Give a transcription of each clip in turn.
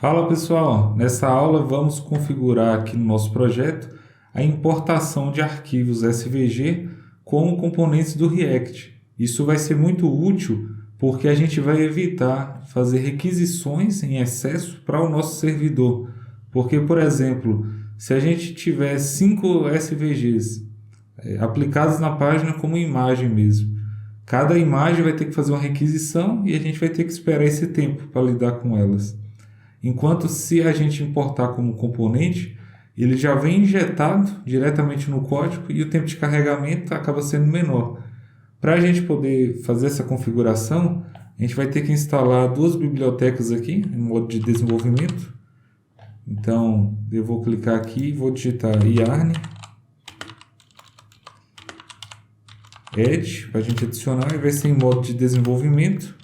Fala pessoal, nessa aula vamos configurar aqui no nosso projeto a importação de arquivos SVG como componentes do React. Isso vai ser muito útil porque a gente vai evitar fazer requisições em excesso para o nosso servidor. Porque, por exemplo, se a gente tiver 5 SVGs aplicados na página como imagem mesmo, cada imagem vai ter que fazer uma requisição e a gente vai ter que esperar esse tempo para lidar com elas. Enquanto se a gente importar como componente, ele já vem injetado diretamente no código e o tempo de carregamento acaba sendo menor. Para a gente poder fazer essa configuração, a gente vai ter que instalar duas bibliotecas aqui em modo de desenvolvimento. Então, eu vou clicar aqui e vou digitar yarn add para a gente adicionar e vai ser em modo de desenvolvimento.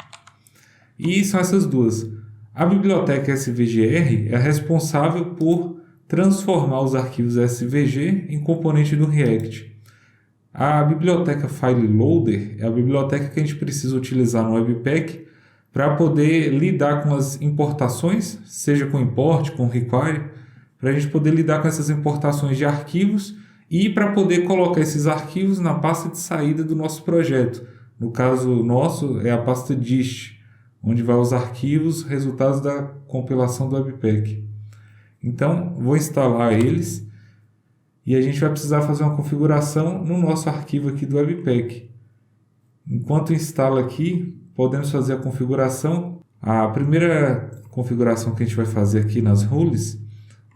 E são essas duas. A biblioteca SVGR é responsável por transformar os arquivos SVG em componente do React. A biblioteca File Loader é a biblioteca que a gente precisa utilizar no Webpack para poder lidar com as importações, seja com import, com require, para a gente poder lidar com essas importações de arquivos e para poder colocar esses arquivos na pasta de saída do nosso projeto. No caso nosso é a pasta dist, onde vai os arquivos resultados da compilação do Webpack. Então, vou instalar eles e a gente vai precisar fazer uma configuração no nosso arquivo aqui do Webpack. Enquanto instala aqui, podemos fazer a configuração. A primeira configuração que a gente vai fazer aqui nas rules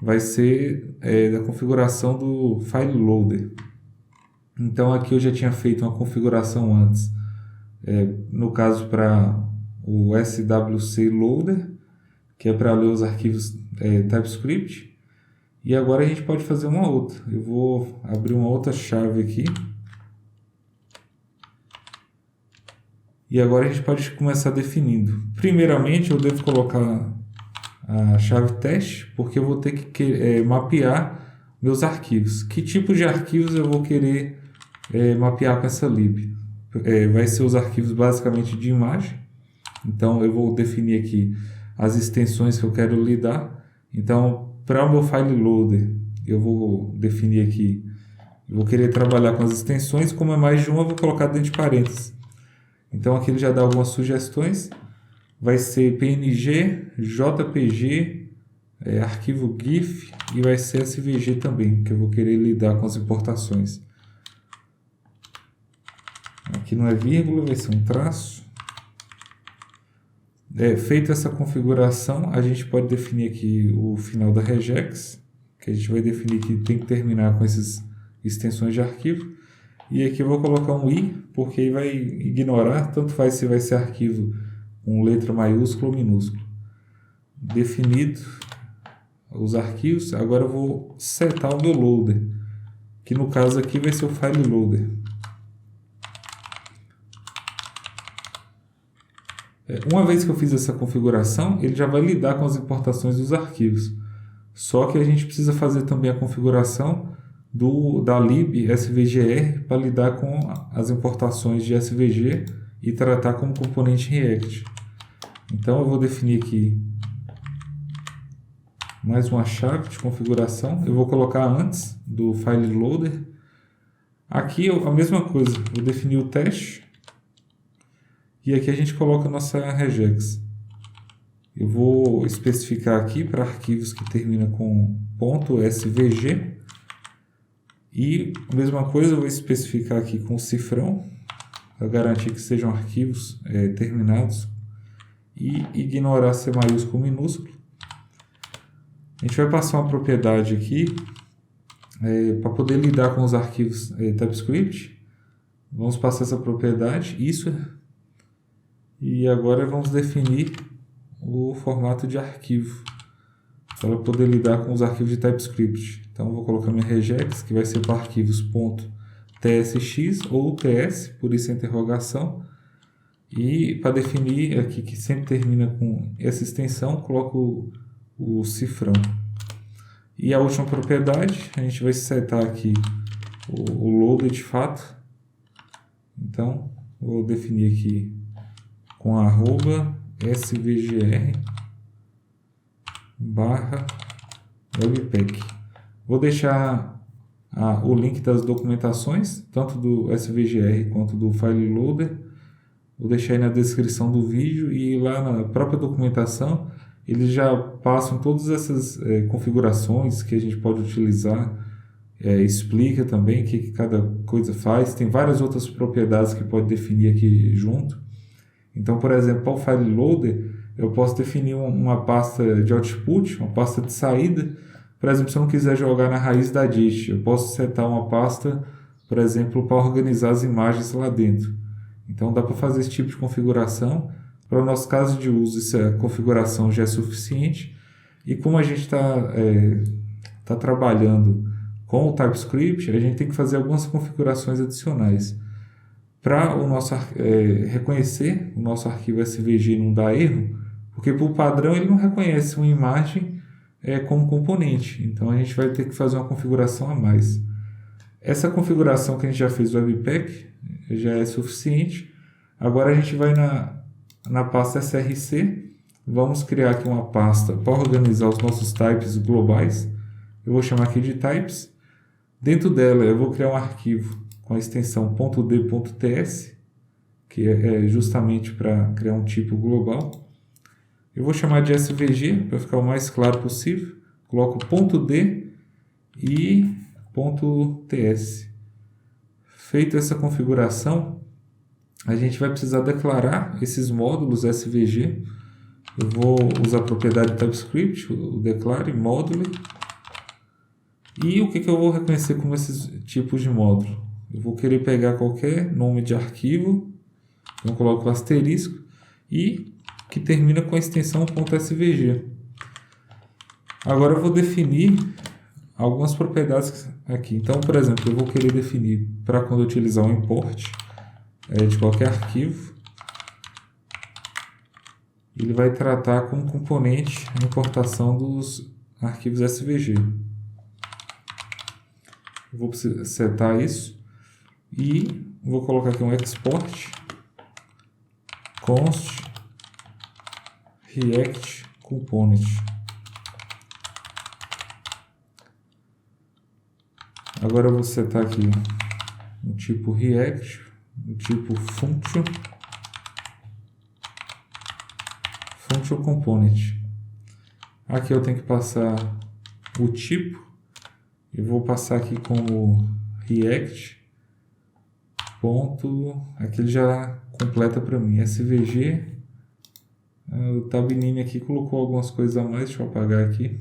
vai ser da configuração do File Loader. Então, aqui eu já tinha feito uma configuração antes, no caso para o SWC Loader, que é para ler os arquivos TypeScript. E agora a gente pode fazer uma outra. Eu vou abrir uma outra chave aqui. E agora a gente pode começar definindo. Primeiramente eu devo colocar a chave teste, porque eu vou ter que mapear meus arquivos. Que tipo de arquivos eu vou querer mapear com essa lib? Vai ser os arquivos basicamente de imagem. Então eu vou definir aqui as extensões que eu quero lidar. Então, para o meu file loader, eu vou definir aqui, eu vou querer trabalhar com as extensões, como é mais de uma, eu vou colocar dentro de parênteses. Então aqui ele já dá algumas sugestões. Vai ser PNG, JPG, arquivo GIF e vai ser SVG também, que eu vou querer lidar com as importações. Aqui não é vírgula, vai ser um traço. Feita essa configuração, a gente pode definir aqui o final da regex, que a gente vai definir que tem que terminar com essas extensões de arquivo. E aqui eu vou colocar um i, porque aí vai ignorar, tanto faz se vai ser arquivo com letra maiúscula ou minúscula. Definido os arquivos, agora eu vou setar o meu loader, que no caso aqui vai ser o file loader. Uma vez que eu fiz essa configuração, ele já vai lidar com as importações dos arquivos. Só que a gente precisa fazer também a configuração da lib SVGR para lidar com as importações de SVG e tratar como componente React. Então eu vou definir aqui mais uma chave de configuração. Eu vou colocar antes do file loader. Aqui a mesma coisa, vou definir o teste. E aqui a gente coloca a nossa regex. Eu vou especificar aqui para arquivos que terminam com .svg. E a mesma coisa eu vou especificar aqui com cifrão, para garantir que sejam arquivos terminados. E ignorar C maiúsculo ou minúsculo. A gente vai passar uma propriedade aqui para poder lidar com os arquivos TypeScript. Vamos passar essa propriedade, isso. E agora vamos definir o formato de arquivo para poder lidar com os arquivos de TypeScript. Então eu vou colocar minha regex, que vai ser para arquivos .tsx ou ts, por isso a interrogação. E para definir aqui, que sempre termina com essa extensão, coloco o cifrão. E a última propriedade, a gente vai setar aqui o loader de fato. Então vou definir aqui com @svgr webpack. Vou deixar o link das documentações, tanto do SVGR quanto do File Loader. Vou deixar aí na descrição do vídeo, e lá na própria documentação eles já passam todas essas configurações que a gente pode utilizar, explica também o que cada coisa faz. Tem várias outras propriedades que pode definir aqui junto. Então, por exemplo, para o File Loader, eu posso definir uma pasta de output, uma pasta de saída. Por exemplo, se eu não quiser jogar na raiz da disk, eu posso setar uma pasta, por exemplo, para organizar as imagens lá dentro. Então, dá para fazer esse tipo de configuração. Para o nosso caso de uso, essa configuração já é suficiente. E como a gente está trabalhando com o TypeScript, a gente tem que fazer algumas configurações adicionais. Para o nosso reconhecer o nosso arquivo SVG e não dar erro, porque por padrão ele não reconhece uma imagem como componente. Então a gente vai ter que fazer uma configuração a mais. Essa configuração que a gente já fez do Webpack já é suficiente. Agora a gente vai na pasta src, vamos criar aqui uma pasta para organizar os nossos types globais. Eu vou chamar aqui de types. Dentro dela eu vou criar um arquivo com a extensão .d.ts, que é justamente para criar um tipo global. Eu vou chamar de SVG para ficar o mais claro possível. Coloco .d e .ts. Feita essa configuração, a gente vai precisar declarar esses módulos SVG. Eu vou usar a propriedade TypeScript, o declare módulo. E o que eu vou reconhecer como esses tipos de módulo? Eu vou querer pegar qualquer nome de arquivo, então coloco o asterisco, e que termina com a extensão .svg. Agora eu vou definir algumas propriedades aqui. Então, por exemplo, eu vou querer definir para quando eu utilizar um import de qualquer arquivo, ele vai tratar como componente a importação dos arquivos SVG. Eu vou setar isso e vou colocar aqui um export const react component. Agora eu vou setar aqui um tipo react, um tipo function component. Aqui eu tenho que passar o tipo. Eu vou passar aqui como react ponto, aqui ele já completa para mim, SVG. O Tabname aqui colocou algumas coisas a mais, deixa eu apagar aqui.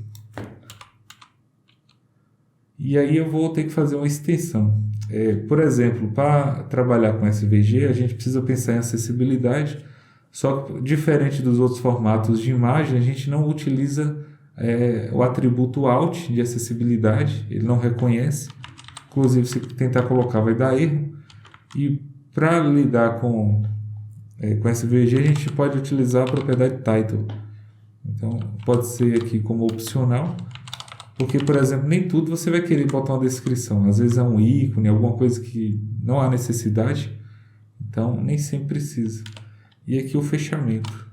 E aí eu vou ter que fazer uma extensão. Por exemplo, para trabalhar com SVG, a gente precisa pensar em acessibilidade, só que diferente dos outros formatos de imagem, a gente não utiliza o atributo Alt de acessibilidade, ele não reconhece. Inclusive, se tentar colocar vai dar erro. E para lidar com SVG, a gente pode utilizar a propriedade title. Então, pode ser aqui como opcional, porque, por exemplo, nem tudo você vai querer botar uma descrição. Às vezes é um ícone, alguma coisa que não há necessidade, então nem sempre precisa. E aqui o fechamento.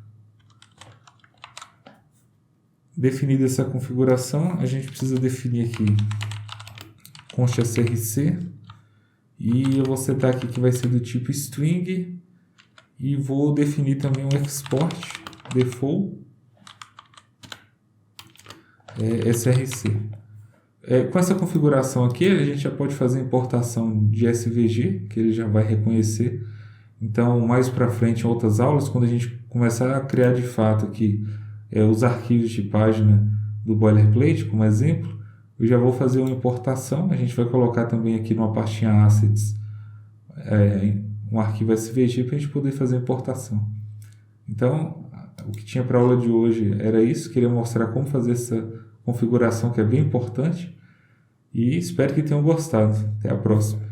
Definida essa configuração, a gente precisa definir aqui const src, e eu vou setar aqui que vai ser do tipo string, e vou definir também um export default src. Com essa configuração aqui, a gente já pode fazer importação de SVG, que ele já vai reconhecer. Então, mais para frente, em outras aulas, quando a gente começar a criar de fato aqui os arquivos de página do boilerplate, como exemplo, eu já vou fazer uma importação. A gente vai colocar também aqui numa pastinha assets um arquivo SVG para a gente poder fazer a importação. Então, o que tinha para a aula de hoje era isso. Queria mostrar como fazer essa configuração, que é bem importante, e espero que tenham gostado. Até a próxima.